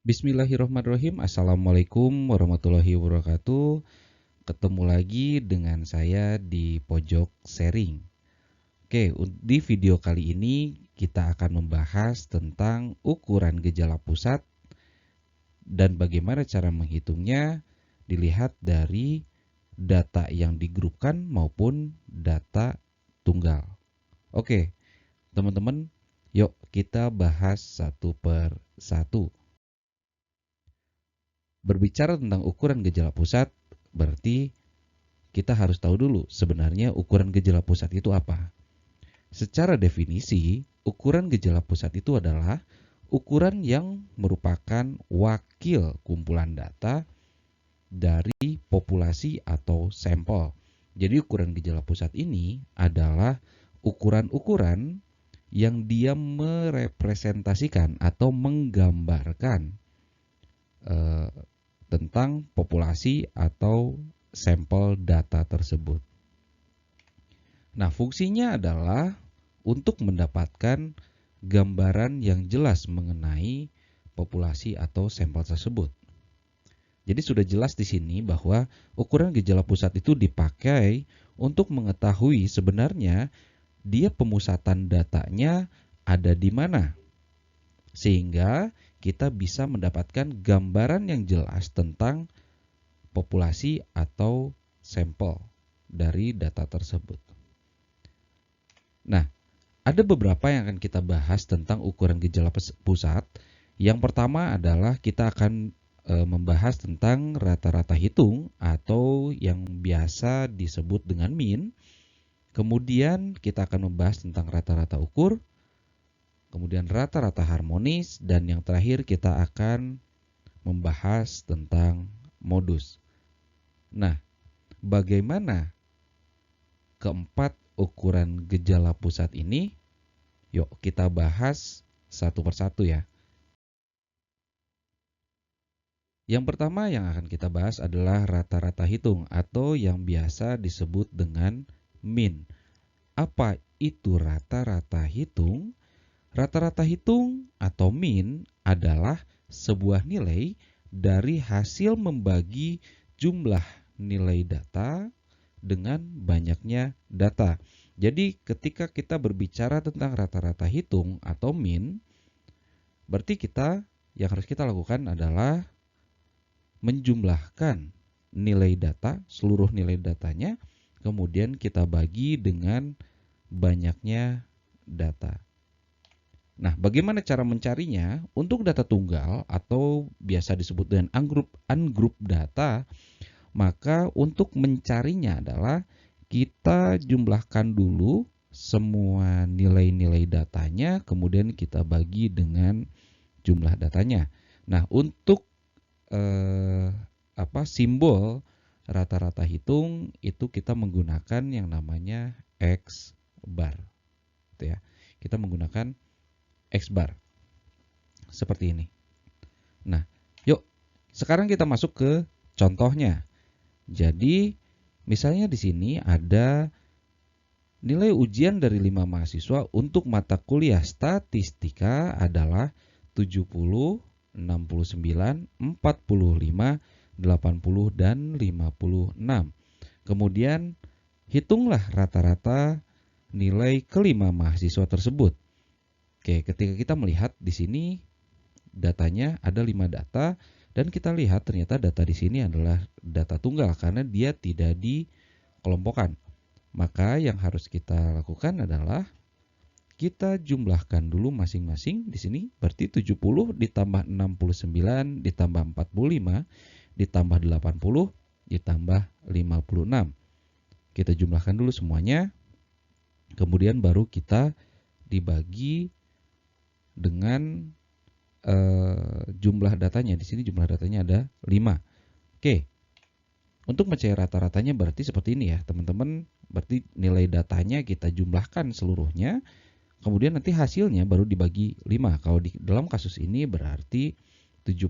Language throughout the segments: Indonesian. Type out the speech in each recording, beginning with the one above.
Bismillahirrahmanirrahim. Assalamualaikum warahmatullahi wabarakatuh. Ketemu lagi dengan saya di pojok sharing. Oke, di video kali ini kita akan membahas tentang ukuran gejala pusat dan bagaimana cara menghitungnya dilihat dari data yang digrupkan maupun data tunggal. Oke, teman-teman, yuk kita bahas satu per satu. Berbicara tentang ukuran gejala pusat, berarti kita harus tahu dulu sebenarnya ukuran gejala pusat itu apa. Secara definisi, ukuran gejala pusat itu adalah ukuran yang merupakan wakil kumpulan data dari populasi atau sampel. Jadi ukuran gejala pusat ini adalah ukuran-ukuran yang dia merepresentasikan atau menggambarkan eh, tentang populasi atau sampel data tersebut. Nah, fungsinya adalah untuk mendapatkan gambaran yang jelas mengenai populasi atau sampel tersebut. Jadi sudah jelas di sini bahwa ukuran gejala pusat itu dipakai untuk mengetahui sebenarnya dia pemusatan datanya ada di mana. Sehingga kita bisa mendapatkan gambaran yang jelas tentang populasi atau sampel dari data tersebut. Nah, ada beberapa yang akan kita bahas tentang ukuran gejala pusat. Yang pertama adalah kita akan membahas tentang rata-rata hitung atau yang biasa disebut dengan mean. Kemudian kita akan membahas tentang rata-rata ukur, kemudian rata-rata harmonis, dan yang terakhir kita akan membahas tentang modus. Nah, bagaimana keempat ukuran gejala pusat ini? Yuk kita bahas satu persatu ya. Yang pertama yang akan kita bahas adalah rata-rata hitung atau yang biasa disebut dengan mean. Apa itu rata-rata hitung? Rata-rata hitung atau mean adalah sebuah nilai dari hasil membagi jumlah nilai data dengan banyaknya data. Jadi ketika kita berbicara tentang rata-rata hitung atau mean, berarti yang harus kita lakukan adalah menjumlahkan nilai data, seluruh nilai datanya, kemudian kita bagi dengan banyaknya data. Nah, bagaimana cara mencarinya? Untuk data tunggal atau biasa disebut dengan ungroup data, maka untuk mencarinya adalah kita jumlahkan dulu semua nilai-nilai datanya, kemudian kita bagi dengan jumlah datanya. Nah, untuk simbol rata-rata hitung itu kita menggunakan yang namanya X bar, gitu ya. Kita menggunakan X bar seperti ini. Nah, yuk sekarang kita masuk ke contohnya. Jadi, misalnya di sini ada nilai ujian dari 5 mahasiswa untuk mata kuliah statistika adalah 70, 69, 45, 80, dan 56. Kemudian hitunglah rata-rata nilai kelima mahasiswa tersebut. Oke, ketika kita melihat di sini datanya ada 5 data dan kita lihat ternyata data di sini adalah data tunggal karena dia tidak dikelompokkan. Maka yang harus kita lakukan adalah kita jumlahkan dulu masing-masing di sini. Berarti 70 ditambah 69 ditambah 45 ditambah 80 ditambah 56. Kita jumlahkan dulu semuanya. Kemudian baru kita dibagi dengan jumlah datanya. Di sini jumlah datanya ada 5. Oke. Untuk mencari rata-ratanya berarti seperti ini ya, teman-teman. Berarti nilai datanya kita jumlahkan seluruhnya. Kemudian nanti hasilnya baru dibagi 5. Kalau di dalam kasus ini berarti 70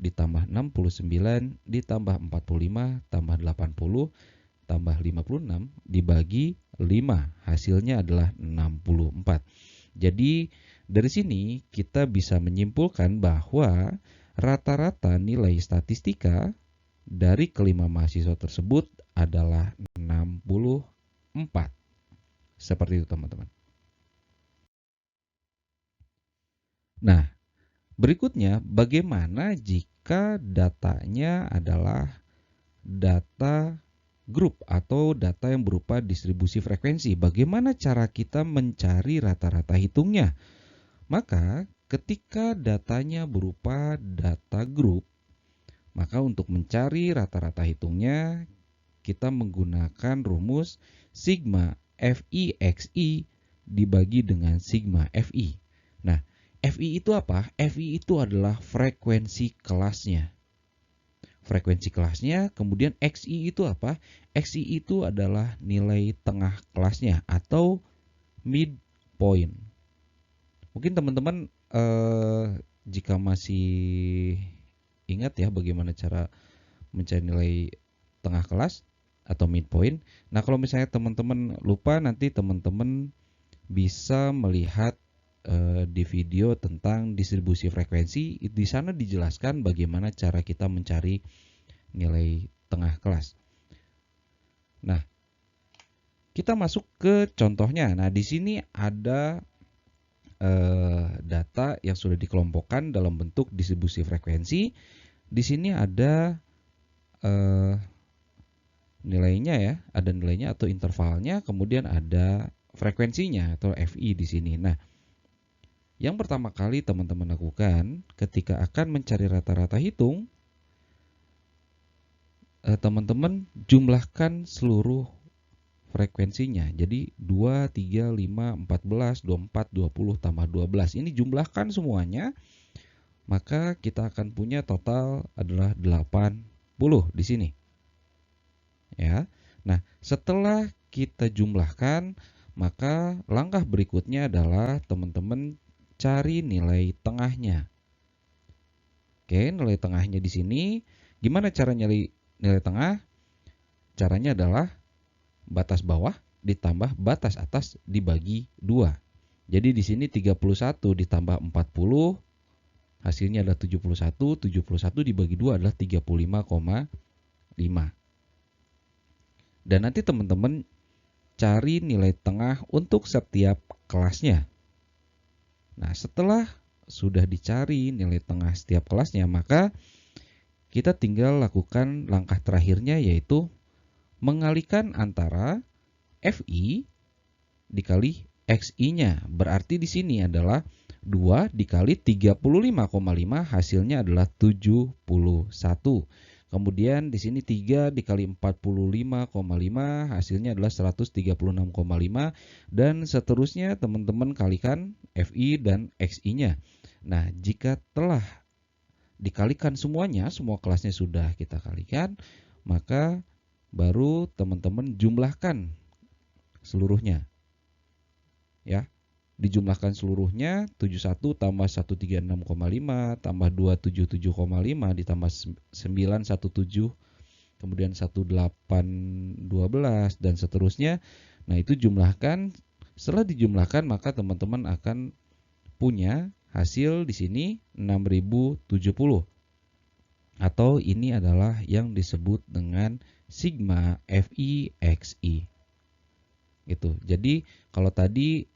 ditambah 69 ditambah 45 tambah 80 tambah 56 dibagi 5. Hasilnya adalah 64. Jadi dari sini kita bisa menyimpulkan bahwa Rata-rata nilai statistika dari kelima mahasiswa tersebut adalah 64. Seperti itu teman-teman. Nah, berikutnya bagaimana jika datanya adalah data grup atau data yang berupa distribusi frekuensi? Bagaimana cara kita mencari rata-rata hitungnya? Maka ketika datanya berupa data grup, maka untuk mencari rata-rata hitungnya kita menggunakan rumus sigma FI/XI dibagi dengan sigma FI. Nah, FI itu apa? FI itu adalah frekuensi kelasnya. Frekuensi kelasnya, kemudian XI itu apa? XI itu adalah nilai tengah kelasnya atau midpoint. Mungkin teman-teman jika masih ingat ya bagaimana cara mencari nilai tengah kelas atau midpoint. Nah, kalau misalnya teman-teman lupa, nanti teman-teman bisa melihat di video tentang distribusi frekuensi. Di sana dijelaskan bagaimana cara kita mencari nilai tengah kelas. Nah, kita masuk ke contohnya. Nah, di sini ada data yang sudah dikelompokkan dalam bentuk distribusi frekuensi. Di sini ada nilainya ya, ada nilainya atau intervalnya, kemudian ada frekuensinya atau FI di sini. Nah, yang pertama kali teman-teman lakukan ketika akan mencari rata-rata hitung, teman-teman jumlahkan seluruh frekuensinya. Jadi 2, 3, 5, 14, 24, 20 tambah 12. Ini jumlahkan semuanya, maka kita akan punya total adalah 80 di sini. Ya. Nah, setelah kita jumlahkan, maka langkah berikutnya adalah teman-teman cari nilai tengahnya. Oke, nilai tengahnya di sini. Gimana cara nyari nilai tengah? Caranya adalah batas bawah ditambah batas atas dibagi 2. Jadi di sini 31 ditambah 40 hasilnya adalah 71. 71 dibagi 2 adalah 35,5. Dan nanti teman-teman cari nilai tengah untuk setiap kelasnya. Nah, setelah sudah dicari nilai tengah setiap kelasnya, maka kita tinggal lakukan langkah terakhirnya, yaitu mengalikan antara FI dikali XI-nya. Berarti di sini adalah 2 dikali 35,5 hasilnya adalah 71. Kemudian di sini 3 dikali 45,5 hasilnya adalah 136,5 dan seterusnya teman-teman kalikan FI dan XI-nya. Nah, jika telah dikalikan semuanya, semua kelasnya sudah kita kalikan, maka baru teman-teman jumlahkan seluruhnya. Ya. Dijumlahkan seluruhnya 71 tambah 136,5 tambah 277,5 ditambah 917 kemudian 1812 dan seterusnya. Nah, itu jumlahkan. Setelah dijumlahkan maka teman-teman akan punya hasil di sini 6070. Atau ini adalah yang disebut dengan sigma FI/XI. Gitu. Jadi kalau tadi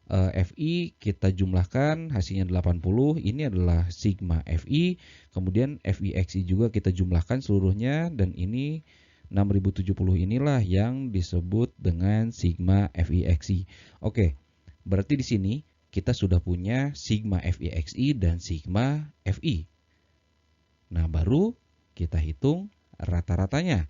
FI kita jumlahkan hasilnya 80, ini adalah sigma FI, kemudian FI/XI juga kita jumlahkan seluruhnya dan ini 6070 inilah yang disebut dengan sigma FI/XI. Oke, berarti di sini kita sudah punya sigma FI/XI dan sigma FI. Nah, baru kita hitung rata-ratanya.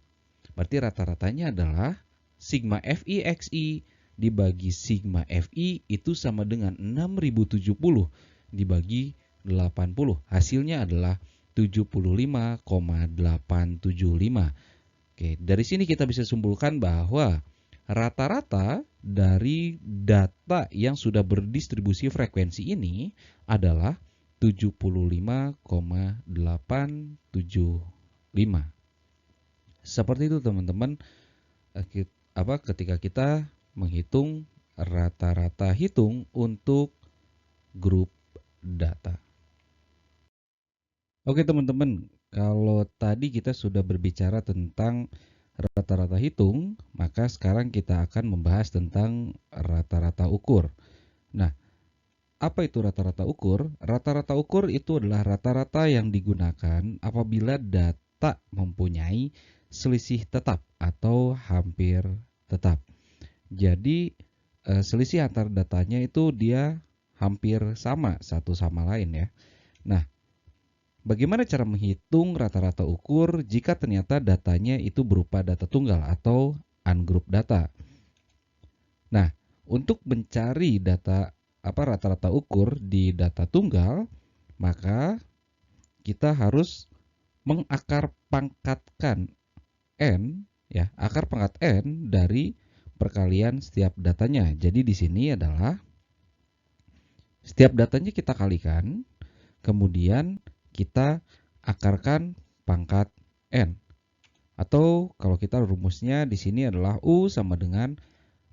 Berarti rata-ratanya adalah sigma FI/XI dibagi sigma FI itu sama dengan 6070 dibagi 80. Hasilnya adalah 75,875. Oke, dari sini kita bisa simpulkan bahwa rata-rata dari data yang sudah berdistribusi frekuensi ini adalah 75,875. Seperti itu teman-teman, ketika kita menghitung rata-rata hitung untuk grup data. Oke teman-teman, kalau tadi kita sudah berbicara tentang rata-rata hitung, maka sekarang kita akan membahas tentang rata-rata ukur. Nah, apa itu rata-rata ukur? Rata-rata ukur itu adalah rata-rata yang digunakan apabila data mempunyai selisih tetap atau hampir tetap. Jadi, selisih antar datanya itu dia hampir sama satu sama lain ya. Nah, bagaimana cara menghitung rata-rata ukur jika ternyata datanya itu berupa data tunggal atau ungroup data? Nah, untuk mencari data rata-rata ukur di data tunggal, maka kita harus mengakar pangkatkan n ya, akar pangkat n dari perkalian setiap datanya. Jadi di sini adalah setiap datanya kita kalikan, kemudian kita akarkan pangkat n. Atau kalau kita rumusnya di sini adalah U sama dengan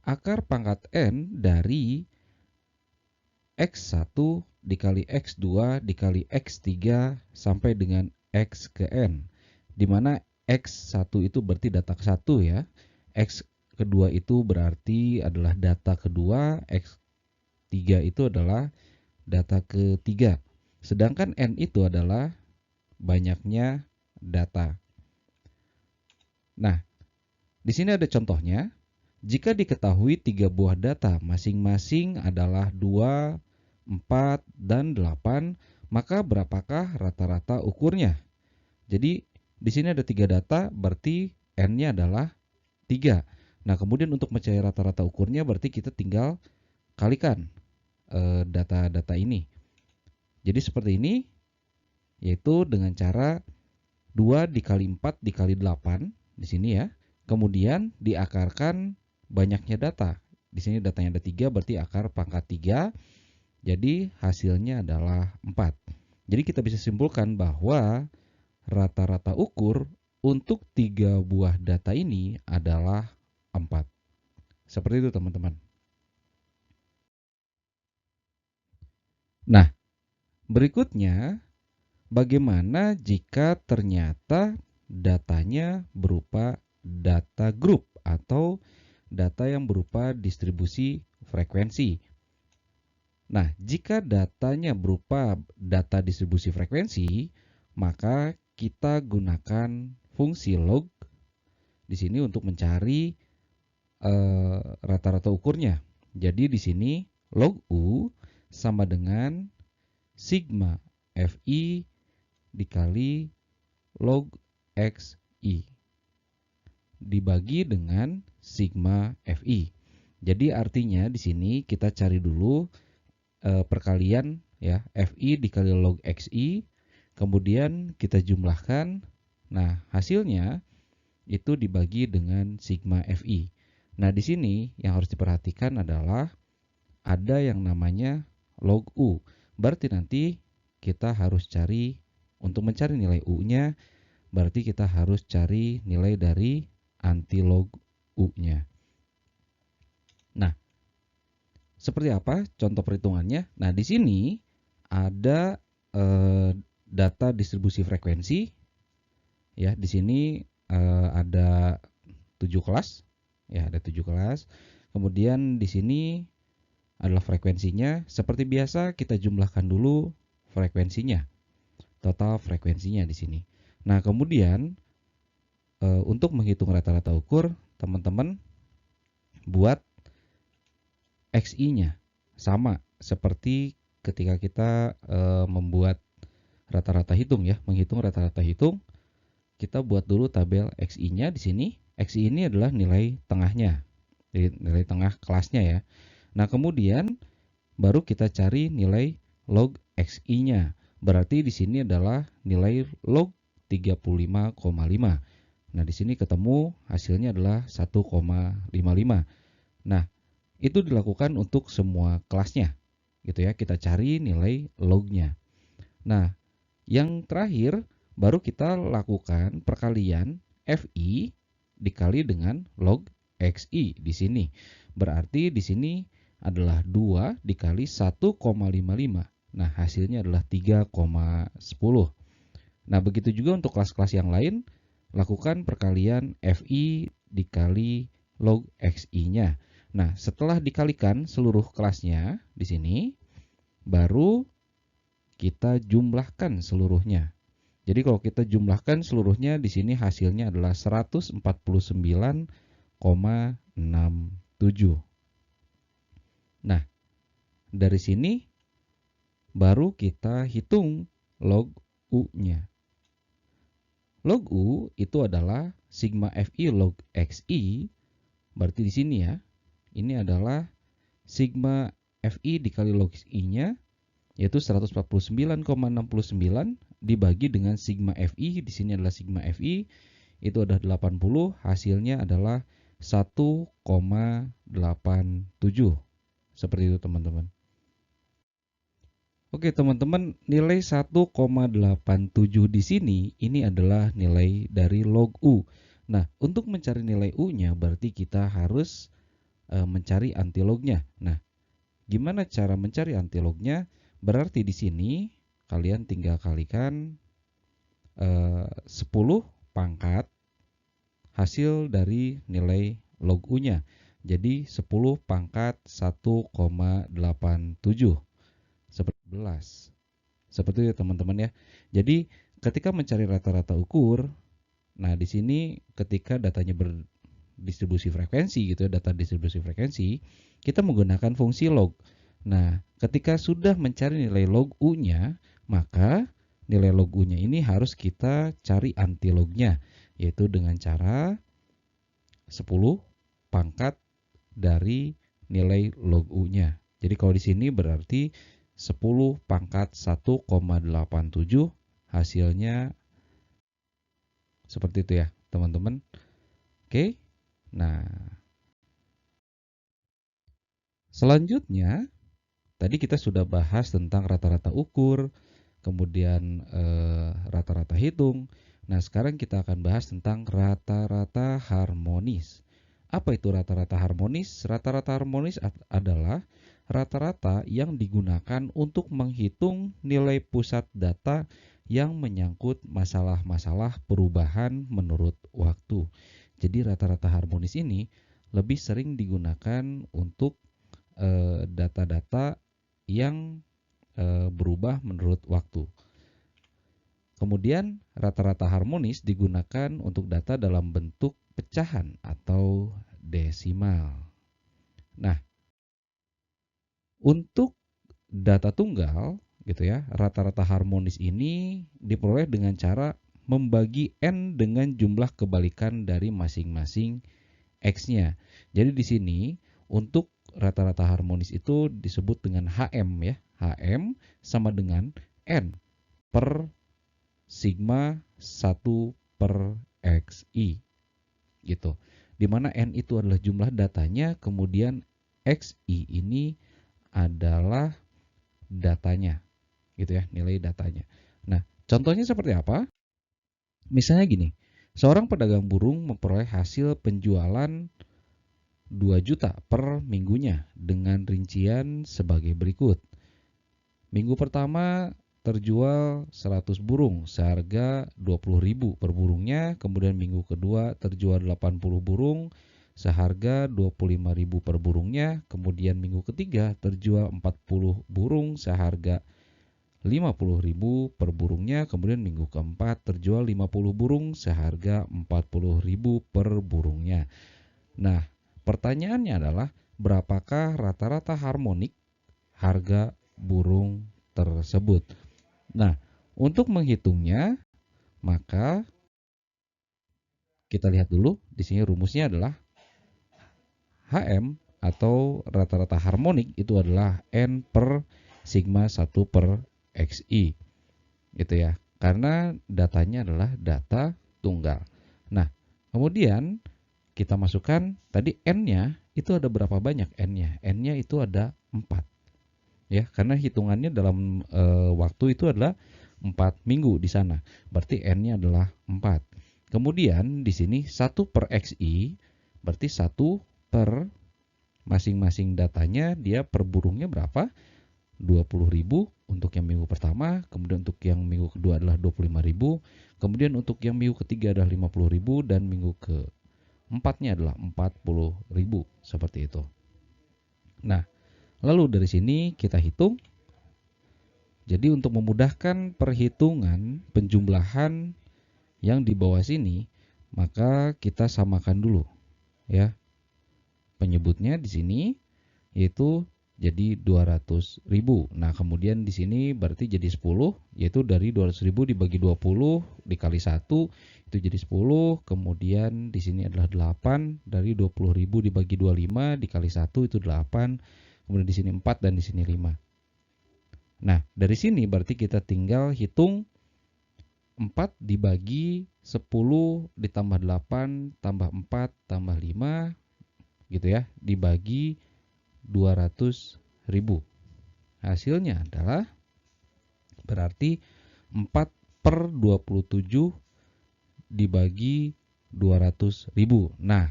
akar pangkat n dari X1 dikali X2 dikali X3 sampai dengan X ke N. Di mana X1 itu berarti data ke-1 ya. X kedua itu berarti adalah data kedua, X3 itu adalah data ketiga. Sedangkan N itu adalah banyaknya data. Nah, di sini ada contohnya. Jika diketahui 3 buah data masing-masing adalah 2, 4, dan 8, maka berapakah rata-rata ukurnya? Jadi di sini ada 3 data, berarti N-nya adalah 3. Nah, kemudian untuk mencari rata-rata ukurnya berarti kita tinggal kalikan data-data ini. Jadi seperti ini, yaitu dengan cara 2 dikali 4 dikali 8 di sini ya. Kemudian diakarkan banyaknya data. Di sini datanya ada 3, berarti akar pangkat 3. Jadi hasilnya adalah 4. Jadi kita bisa simpulkan bahwa rata-rata ukur untuk 3 buah data ini adalah 4. Seperti itu teman-teman. Nah, berikutnya bagaimana jika ternyata datanya berupa data grup atau data yang berupa distribusi frekuensi. Nah, jika datanya berupa data distribusi frekuensi, maka kita gunakan fungsi log di sini untuk mencari rata-rata ukurnya. Jadi di sini log U sama dengan sigma Fi dikali log Xi dibagi dengan sigma Fi. Jadi artinya di sini kita cari dulu perkalian ya, Fi dikali log Xi, kemudian kita jumlahkan. Nah, hasilnya itu dibagi dengan sigma Fi. Nah, di sini yang harus diperhatikan adalah ada yang namanya log U. Berarti nanti kita harus cari, untuk mencari nilai U-nya, berarti kita harus cari nilai dari antilog U-nya. Nah, seperti apa contoh perhitungannya? Nah, di sini ada data distribusi frekuensi. Ya, di sini ada 7 kelas. Ya, ada 7 kelas. Kemudian di sini adalah frekuensinya. Seperti biasa kita jumlahkan dulu frekuensinya. Total frekuensinya di sini. Nah, kemudian untuk menghitung rata-rata ukur, teman-teman buat Xi-nya sama seperti ketika kita membuat rata-rata hitung ya, menghitung rata-rata hitung, kita buat dulu tabel Xi-nya di sini. Xi ini adalah nilai tengahnya, jadi nilai tengah kelasnya ya. Nah, kemudian baru kita cari nilai log Xi-nya. Berarti di sini adalah nilai log 35,5. Nah, di sini ketemu hasilnya adalah 1,55. Nah, itu dilakukan untuk semua kelasnya. Gitu ya, kita cari nilai lognya. Nah, yang terakhir baru kita lakukan perkalian Fi dikali dengan log Xi di sini. Berarti di sini adalah 2 dikali 1,55. Nah, hasilnya adalah 3,10. Nah, begitu juga untuk kelas-kelas yang lain, lakukan perkalian FI dikali log XI-nya. Nah, setelah dikalikan seluruh kelasnya di sini, baru kita jumlahkan seluruhnya. Jadi kalau kita jumlahkan seluruhnya di sini hasilnya adalah 149,67. Nah, dari sini baru kita hitung log U-nya. Log U itu adalah sigma FI log XI, berarti di sini ya, ini adalah sigma FI dikali log I-nya, yaitu 149,69 dibagi dengan sigma FI, di sini adalah sigma FI, itu adalah 80, hasilnya adalah 1,87. Seperti itu teman-teman. Oke teman-teman, nilai 1,87 di sini ini adalah nilai dari log U. Nah, untuk mencari nilai U-nya berarti kita harus mencari antilognya. Nah, gimana cara mencari antilognya? Berarti di sini kalian tinggal kalikan 10 pangkat hasil dari nilai log U-nya. Jadi 10 pangkat 1,87. 11. Seperti itu teman-teman ya. Jadi ketika mencari rata-rata ukur, nah di sini ketika datanya berdistribusi frekuensi gitu ya, data distribusi frekuensi, kita menggunakan fungsi log. Nah, ketika sudah mencari nilai log U-nya, maka nilai log U-nya ini harus kita cari antilognya, yaitu dengan cara 10 pangkat dari nilai log U-nya. Jadi kalau di sini berarti 10 pangkat 1,87, hasilnya seperti itu ya teman-teman. Oke. Nah, selanjutnya tadi kita sudah bahas tentang rata-rata ukur, kemudian rata-rata hitung. Nah, sekarang kita akan bahas tentang rata-rata harmonis. Apa itu rata-rata harmonis? Rata-rata harmonis adalah rata-rata yang digunakan untuk menghitung nilai pusat data yang menyangkut masalah-masalah perubahan menurut waktu. Jadi rata-rata harmonis ini lebih sering digunakan untuk data-data yang berubah menurut waktu. Kemudian rata-rata harmonis digunakan untuk data dalam bentuk pecahan atau desimal. Nah, untuk data tunggal gitu ya, rata-rata harmonis ini diperoleh dengan cara membagi n dengan jumlah kebalikan dari masing-masing x-nya. Jadi di sini untuk rata-rata harmonis itu disebut dengan HM ya. HM sama dengan n per sigma 1 per xi gitu. Dimana n itu adalah jumlah datanya, kemudian xi ini adalah datanya gitu ya, nilai datanya. Nah, contohnya seperti apa? Misalnya gini, seorang pedagang burung memperoleh hasil penjualan 2 juta per minggunya dengan rincian sebagai berikut. Minggu pertama terjual 100 burung seharga 20.000 per burungnya, kemudian minggu kedua terjual 80 burung seharga 25.000 per burungnya, kemudian minggu ketiga terjual 40 burung seharga 50.000 per burungnya, kemudian minggu keempat terjual 50 burung seharga 40.000 per burungnya. Nah, pertanyaannya adalah berapakah rata-rata harmonik harga burung tersebut? Nah, untuk menghitungnya, maka kita lihat dulu di sini rumusnya adalah HM atau rata-rata harmonik itu adalah N per sigma 1 per XI. Gitu ya. Karena datanya adalah data tunggal. Nah, kemudian kita masukkan tadi N-nya itu ada berapa banyak N-nya? N-nya itu ada 4. Ya, karena hitungannya dalam waktu itu adalah 4 minggu di sana. Berarti N-nya adalah 4. Kemudian di sini 1 per XI berarti 1 per masing-masing datanya dia per burungnya berapa? 20.000 untuk yang minggu pertama, kemudian untuk yang minggu kedua adalah 25.000, kemudian untuk yang minggu ketiga adalah 50.000, dan minggu keempatnya adalah 40.000, seperti itu. Nah, lalu dari sini kita hitung. Jadi untuk memudahkan perhitungan penjumlahan yang di bawah sini, maka kita samakan dulu ya. Penyebutnya di sini yaitu jadi 200.000. Nah, kemudian di sini berarti jadi 10, yaitu dari 200.000 dibagi 20 dikali 1 itu jadi 10, kemudian di sini adalah 8, dari 20.000 dibagi 25 dikali 1 itu 8, kemudian di sini 4 dan di sini 5. Nah, dari sini berarti kita tinggal hitung 4 dibagi 10 ditambah 8 tambah 4 tambah 5 gitu ya, dibagi 200.000. Hasilnya adalah berarti 4 per 27 dibagi 200.000. Nah,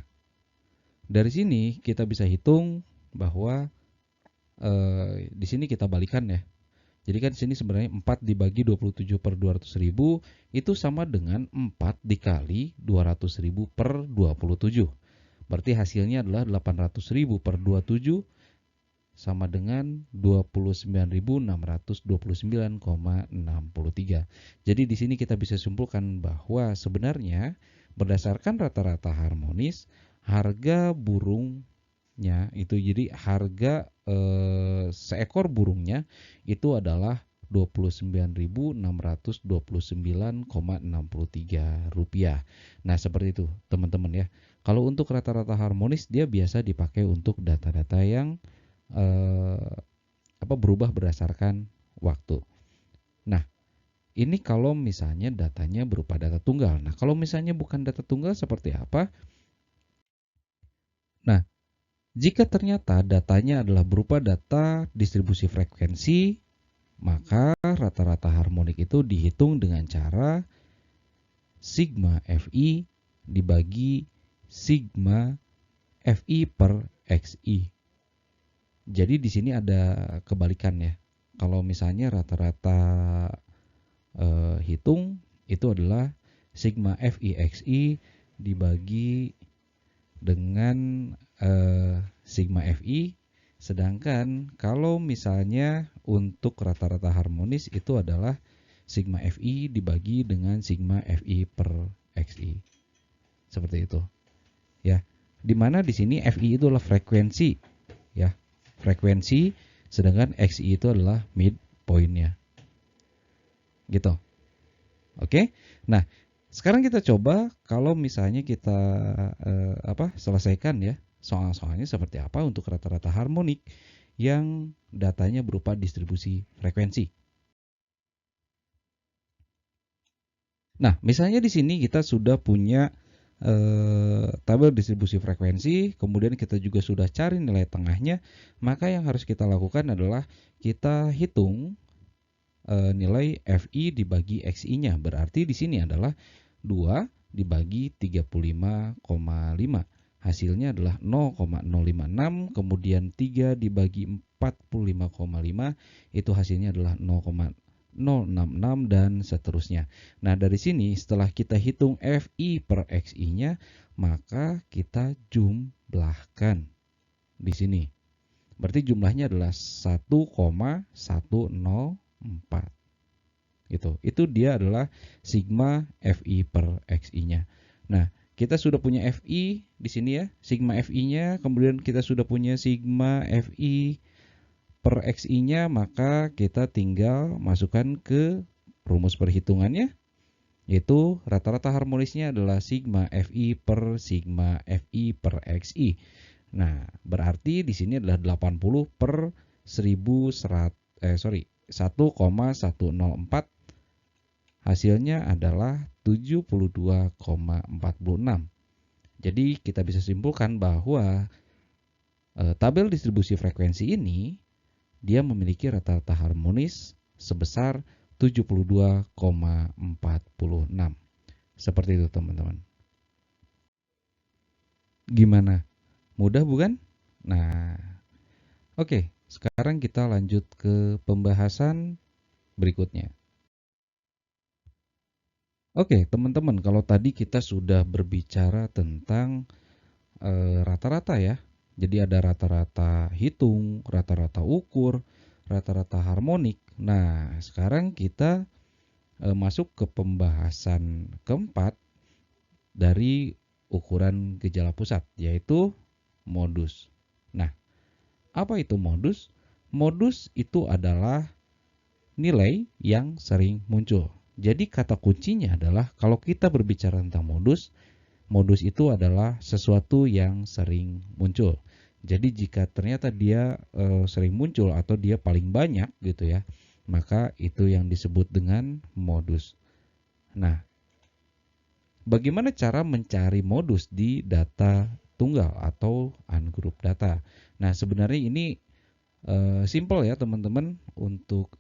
dari sini kita bisa hitung bahwa di sini kita balikan ya. Jadi kan di sini sebenarnya 4 dibagi 27 per 200.000 itu sama dengan 4 dikali 200.000 per 27. Berarti hasilnya adalah 800.000 per 27 sama dengan 29.629,63. Jadi di sini kita bisa simpulkan bahwa sebenarnya berdasarkan rata-rata harmonis, harga burungnya itu, jadi harga seekor burungnya itu adalah Rp29.629,63. Nah, seperti itu, teman-teman ya. Kalau untuk rata-rata harmonis dia biasa dipakai untuk data-data yang berubah berdasarkan waktu. Nah, ini kalau misalnya datanya berupa data tunggal. Nah, kalau misalnya bukan data tunggal seperti apa? Nah, jika ternyata datanya adalah berupa data distribusi frekuensi, maka rata-rata harmonik itu dihitung dengan cara sigma Fi dibagi sigma Fi per Xi. Jadi di sini ada kebalikan ya. Kalau misalnya rata-rata hitung itu adalah sigma Fixi dibagi dengan sigma Fi, sedangkan kalau misalnya untuk rata-rata harmonis itu adalah sigma Fi dibagi dengan sigma Fi per Xi. Seperti itu. Ya. Dimana di sini Fi itu adalah frekuensi ya. Frekuensi, sedangkan Xi itu adalah midpoint-nya. Gitu. Oke. Nah, sekarang kita coba kalau misalnya kita selesaikan ya soal-soalnya seperti apa untuk rata-rata harmonik yang datanya berupa distribusi frekuensi. Nah, misalnya di sini kita sudah punya tabel distribusi frekuensi, kemudian kita juga sudah cari nilai tengahnya, maka yang harus kita lakukan adalah kita hitung nilai Fi dibagi Xi-nya. Berarti di sini adalah 2 dibagi 35,5. Hasilnya adalah 0,056, kemudian 3 dibagi 45,5 itu hasilnya adalah 0,066 dan seterusnya. Nah, dari sini setelah kita hitung Fi per Xi-nya, maka kita jumlahkan di sini. Berarti jumlahnya adalah 1,104. Gitu. Itu dia adalah sigma Fi per Xi-nya. Nah, kita sudah punya Fi di sini ya, sigma Fi-nya, kemudian kita sudah punya sigma Fi per Xi-nya, maka kita tinggal masukkan ke rumus perhitungannya, yaitu rata-rata harmonisnya adalah sigma Fi per sigma Fi per Xi. Nah, berarti di sini adalah 80 per 1,104. Hasilnya adalah 72,46. Jadi kita bisa simpulkan bahwa tabel distribusi frekuensi ini dia memiliki rata-rata harmonis sebesar 72,46. Seperti itu, teman-teman. Gimana? Mudah bukan? Nah, oke. sekarang kita lanjut ke pembahasan berikutnya. Oke, teman-teman, kalau tadi kita sudah berbicara tentang rata-rata ya. Jadi ada rata-rata hitung, rata-rata ukur, rata-rata harmonik. Nah, sekarang kita masuk ke pembahasan keempat dari ukuran gejala pusat, yaitu modus. Nah, apa itu modus? Modus itu adalah nilai yang sering muncul. Jadi kata kuncinya adalah kalau kita berbicara tentang modus, modus itu adalah sesuatu yang sering muncul. Jadi jika ternyata dia sering muncul atau dia paling banyak gitu ya, maka itu yang disebut dengan modus. Nah, bagaimana cara mencari modus di data tunggal atau ungroup data? Nah, sebenarnya ini simple ya teman-teman untuk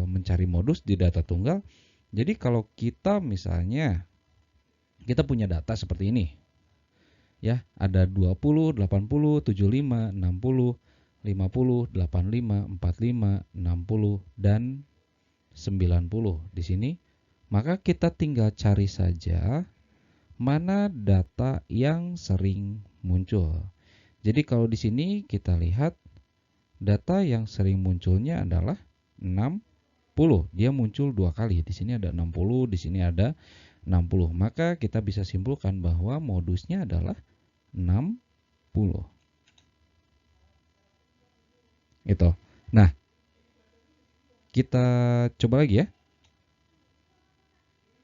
mencari modus di data tunggal. Jadi kalau kita misalnya kita punya data seperti ini. Ya, ada 20, 80, 75, 60, 50, 85, 45, 60 dan 90 di sini. Maka kita tinggal cari saja mana data yang sering muncul. Jadi kalau di sini kita lihat data yang sering munculnya adalah 60. Dia muncul dua kali. Di sini ada 60, di sini ada 60. Maka kita bisa simpulkan bahwa modusnya adalah 60. Itu. Nah, kita coba lagi ya.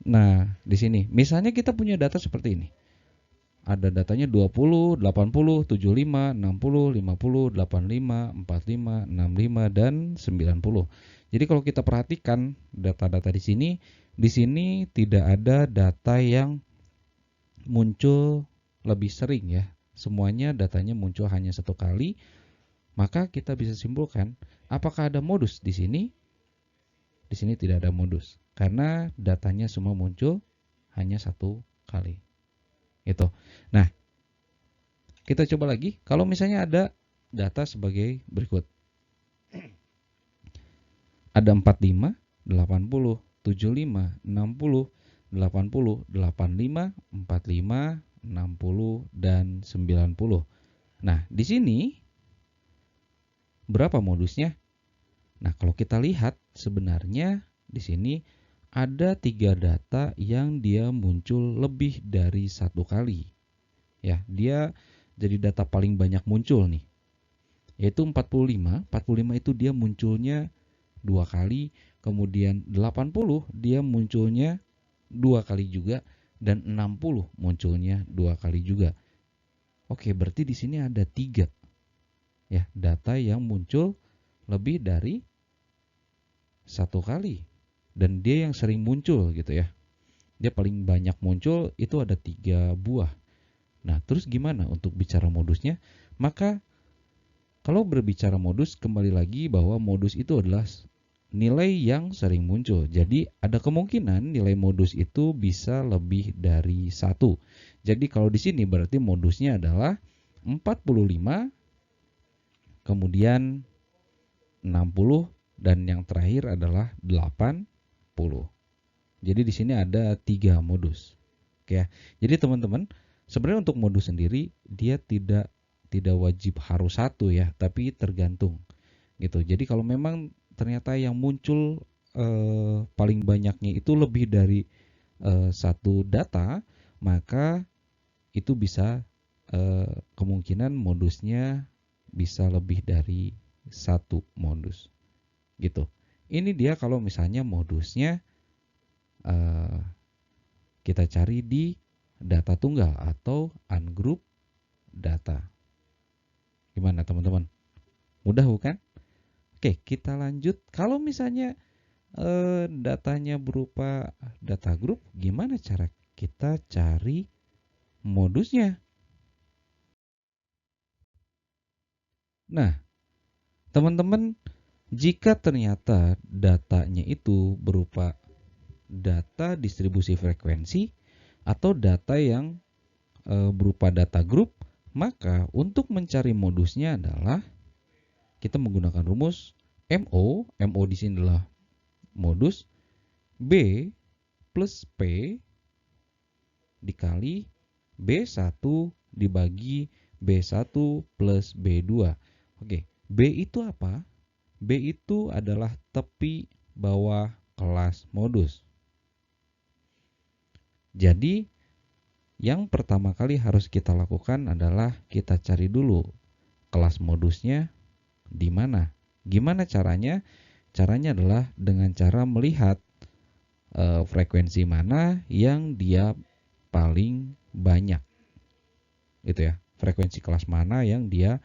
Nah, di sini misalnya kita punya data seperti ini. Ada datanya 20, 80, 75, 60, 50, 85, 45, 65 dan 90. Jadi kalau kita perhatikan data-data di sini tidak ada data yang muncul lebih sering ya. Semuanya datanya muncul hanya satu kali. Maka kita bisa simpulkan apakah ada modus di sini? Di sini tidak ada modus karena datanya semua muncul hanya satu kali. Itu. Nah, kita coba lagi. Kalau misalnya ada data sebagai berikut. Ada 45, 80, 75, 60, 80, 85, 45, 60 dan 90. Nah, di sini berapa modusnya? Nah, kalau kita lihat sebenarnya di sini ada 3 data yang dia muncul lebih dari satu kali. Ya, dia jadi data paling banyak muncul nih. Yaitu 45. 45 itu dia munculnya 2 kali, kemudian 80 dia munculnya 2 kali juga dan 60 munculnya 2 kali juga. Oke, berarti di sini ada 3 ya, data yang muncul lebih dari satu kali dan dia yang sering muncul gitu ya. Dia paling banyak muncul itu ada 3 buah. Nah, terus gimana untuk bicara modusnya? Maka kalau berbicara modus, kembali lagi bahwa modus itu adalah nilai yang sering muncul. Jadi ada kemungkinan nilai modus itu bisa lebih dari 1. Jadi kalau di sini berarti modusnya adalah 45, kemudian 60 dan yang terakhir adalah 80. Jadi di sini ada 3 modus. Oke ya. Jadi teman-teman, sebenarnya untuk modus sendiri dia tidak wajib harus satu ya, tapi tergantung gitu. Jadi kalau memang ternyata yang muncul paling banyaknya itu lebih dari satu data, maka itu bisa kemungkinan modusnya bisa lebih dari satu modus gitu. Ini dia kalau misalnya modusnya kita cari di data tunggal atau ungroup data. Gimana teman-teman? Mudah bukan? Oke, kita lanjut. Kalau misalnya datanya berupa data group, gimana cara kita cari modusnya? Nah, teman-teman, jika ternyata datanya itu berupa data distribusi frekuensi atau data yang berupa data group, maka untuk mencari modusnya adalah kita menggunakan rumus MO di sini adalah modus, B plus P dikali B1 dibagi B1 plus B2. Oke, B itu apa? B itu adalah tepi bawah kelas modus. Jadi, yang pertama kali harus kita lakukan adalah kita cari dulu kelas modusnya di mana. Gimana caranya? Caranya adalah dengan cara melihat frekuensi mana yang dia paling banyak. Itu ya, frekuensi kelas mana yang dia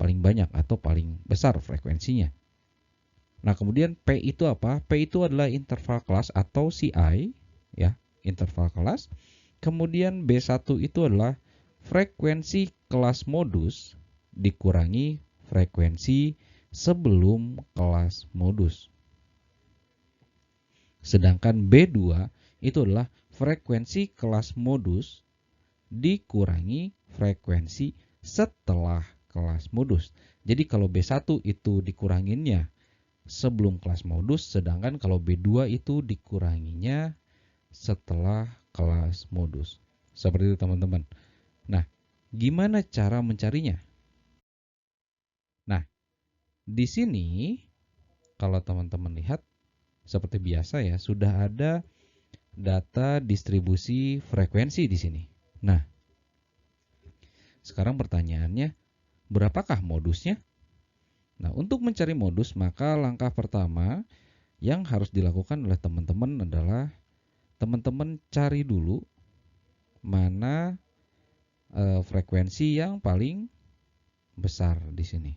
paling banyak atau paling besar frekuensinya. Nah, kemudian P itu apa? P itu adalah interval kelas atau CI, ya, interval kelas. Kemudian B1 itu adalah frekuensi kelas modus dikurangi frekuensi sebelum kelas modus. Sedangkan B2 itu adalah frekuensi kelas modus dikurangi frekuensi setelah kelas modus. Jadi kalau B1 itu dikuranginnya sebelum kelas modus, sedangkan kalau B2 itu dikuranginya setelah kelas modus. Seperti itu teman-teman. Nah, gimana cara mencarinya? Nah, di sini kalau teman-teman lihat seperti biasa ya, sudah ada data distribusi frekuensi di sini. Nah, sekarang pertanyaannya, berapakah modusnya? Nah, untuk mencari modus, maka langkah pertama yang harus dilakukan oleh teman-teman adalah teman-teman cari dulu mana frekuensi yang paling besar di sini.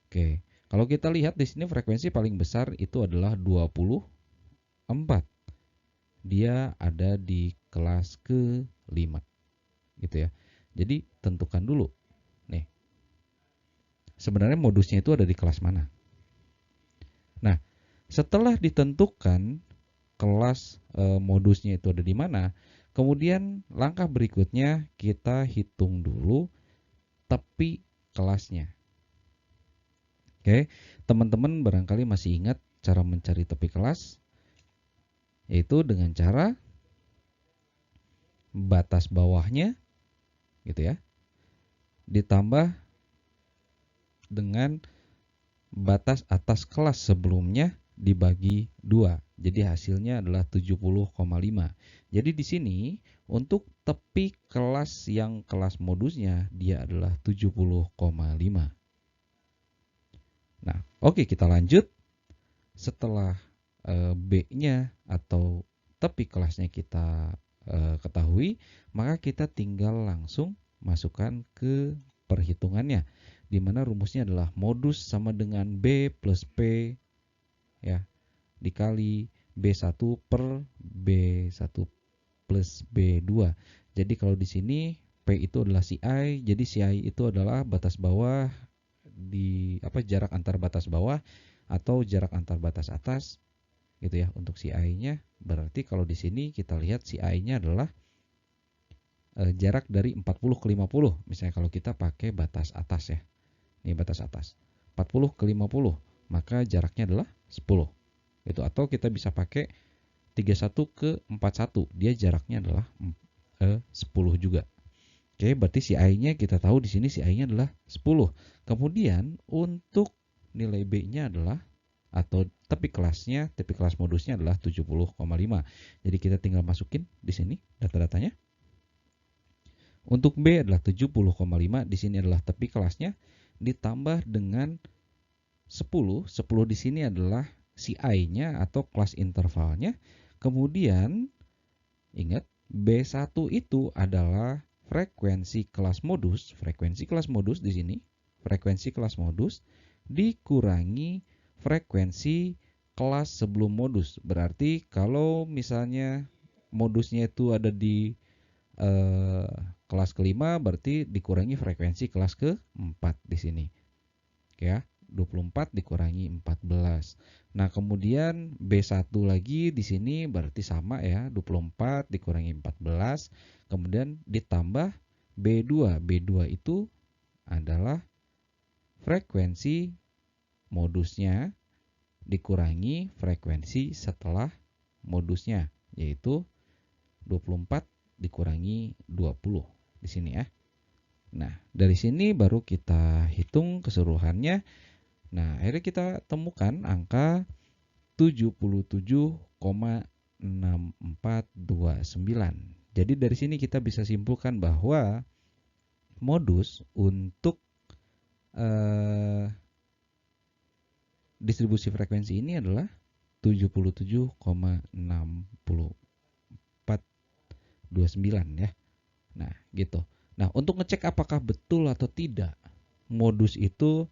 Oke, kalau kita lihat di sini frekuensi paling besar itu adalah 24. Dia ada di kelas ke-5. Gitu ya. Jadi tentukan dulu. Nih. Sebenarnya modusnya itu ada di kelas mana? Nah, setelah ditentukan kelas modusnya itu ada di mana, kemudian langkah berikutnya kita hitung dulu tepi kelasnya. Oke, teman-teman barangkali masih ingat cara mencari tepi kelas, yaitu dengan cara batas bawahnya, gitu ya, ditambah dengan batas atas kelas sebelumnya dibagi 2. Jadi hasilnya adalah 70,5. Jadi di sini untuk tepi kelas yang kelas modusnya dia adalah 70,5. Nah, oke, kita lanjut. Setelah B-nya atau tepi kelasnya kita ketahui, maka kita tinggal langsung masukkan ke perhitungannya, di mana rumusnya adalah modus sama dengan B plus P ya dikali B1 per B1 plus B2. Jadi kalau di sini P itu adalah CI, jadi CI itu adalah batas bawah di jarak antar batas bawah atau jarak antar batas atas gitu ya untuk CI-nya. Berarti kalau di sini kita lihat CI-nya adalah jarak dari 40 ke 50. Misalnya kalau kita pakai batas atas ya. Ini batas atas. 40 ke 50, maka jaraknya adalah 10. Itu atau kita bisa pakai 31 ke 41. Dia jaraknya adalah 10 juga. Oke, berarti CI-nya kita tahu di sini CI-nya adalah 10. Kemudian untuk nilai B-nya adalah atau tepi kelas modusnya adalah 70,5. Jadi kita tinggal masukin di sini data-datanya. Untuk B adalah 70,5, di sini adalah tepi kelasnya ditambah dengan 10. 10 di sini adalah CI-nya atau kelas intervalnya. Kemudian ingat B1 itu adalah frekuensi kelas modus di sini, frekuensi kelas modus dikurangi frekuensi kelas sebelum modus. Berarti kalau misalnya modusnya itu ada di kelas kelima, berarti dikurangi frekuensi kelas keempat di sini. Oke ya, 24 dikurangi 14. Nah, kemudian B1 lagi di sini berarti sama ya, 24 dikurangi 14. Kemudian ditambah B2. B2 itu adalah frekuensi modusnya dikurangi frekuensi setelah modusnya, yaitu 24 dikurangi 20 di sini ya. Nah, dari sini baru kita hitung keseluruhannya. Nah, akhirnya kita temukan angka 77,6429. Jadi dari sini kita bisa simpulkan bahwa modus untuk distribusi frekuensi ini adalah 77,6429 ya. Nah, gitu. Nah, untuk ngecek apakah betul atau tidak modus itu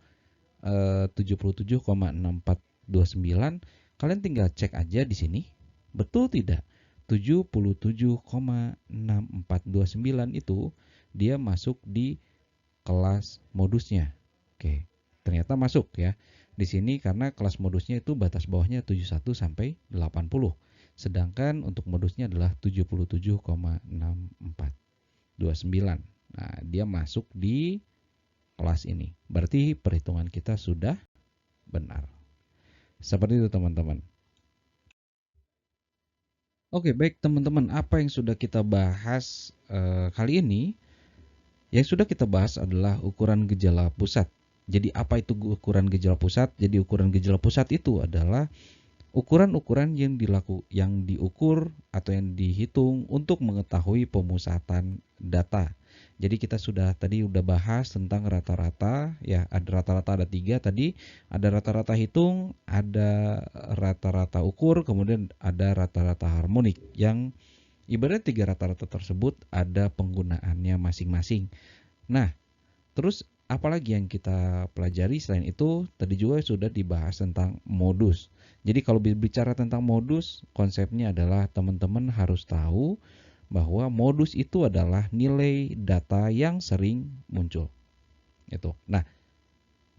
77,6429, kalian tinggal cek aja di sini. Betul tidak? 77,6429 itu dia masuk di kelas modusnya. Oke, ternyata masuk ya. Di sini karena kelas modusnya itu batas bawahnya 71 sampai 80. Sedangkan untuk modusnya adalah 77,6429. Nah, dia masuk di kelas ini. Berarti perhitungan kita sudah benar. Seperti itu teman-teman. Oke, baik teman-teman, apa yang sudah kita bahas kali ini? Yang sudah kita bahas adalah ukuran gejala pusat. Jadi apa itu ukuran gejala pusat? Jadi ukuran gejala pusat itu adalah ukuran-ukuran yang diukur atau yang dihitung untuk mengetahui pemusatan data. Jadi kita tadi sudah bahas tentang rata-rata, ya ada rata-rata ada 3 tadi, ada rata-rata hitung, ada rata-rata ukur, kemudian ada rata-rata harmonik yang ibarat 3 rata-rata tersebut ada penggunaannya masing-masing. Nah, terus apalagi yang kita pelajari selain itu? Tadi juga sudah dibahas tentang modus. Jadi kalau bicara tentang modus, konsepnya adalah teman-teman harus tahu bahwa modus itu adalah nilai data yang sering muncul. Itu. Nah,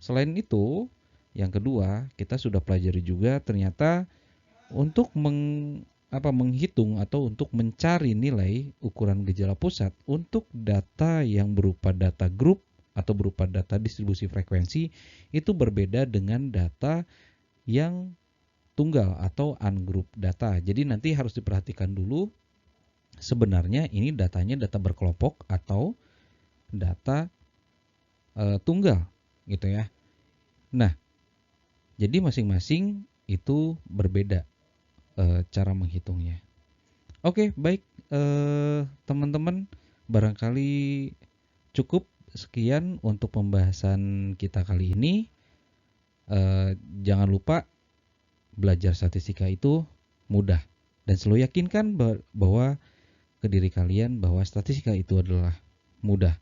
selain itu, yang kedua, kita sudah pelajari juga ternyata untuk menghitung atau untuk mencari nilai ukuran gejala pusat untuk data yang berupa data grup atau berupa data distribusi frekuensi itu berbeda dengan data yang tunggal atau ungroup data. Jadi nanti harus diperhatikan dulu sebenarnya ini datanya data berkelompok atau data tunggal gitu ya. Nah, jadi masing-masing itu berbeda cara menghitungnya. Oke, baik teman-teman, barangkali cukup sekian untuk pembahasan kita kali ini. Jangan lupa belajar statistika itu mudah dan selalu yakinkan bahwa ke diri kalian bahwa statistika itu adalah mudah.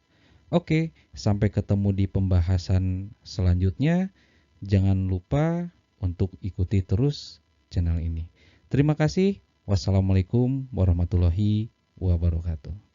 Oke, sampai ketemu di pembahasan selanjutnya. Jangan lupa untuk ikuti terus channel ini. Terima kasih. Wassalamualaikum warahmatullahi wabarakatuh.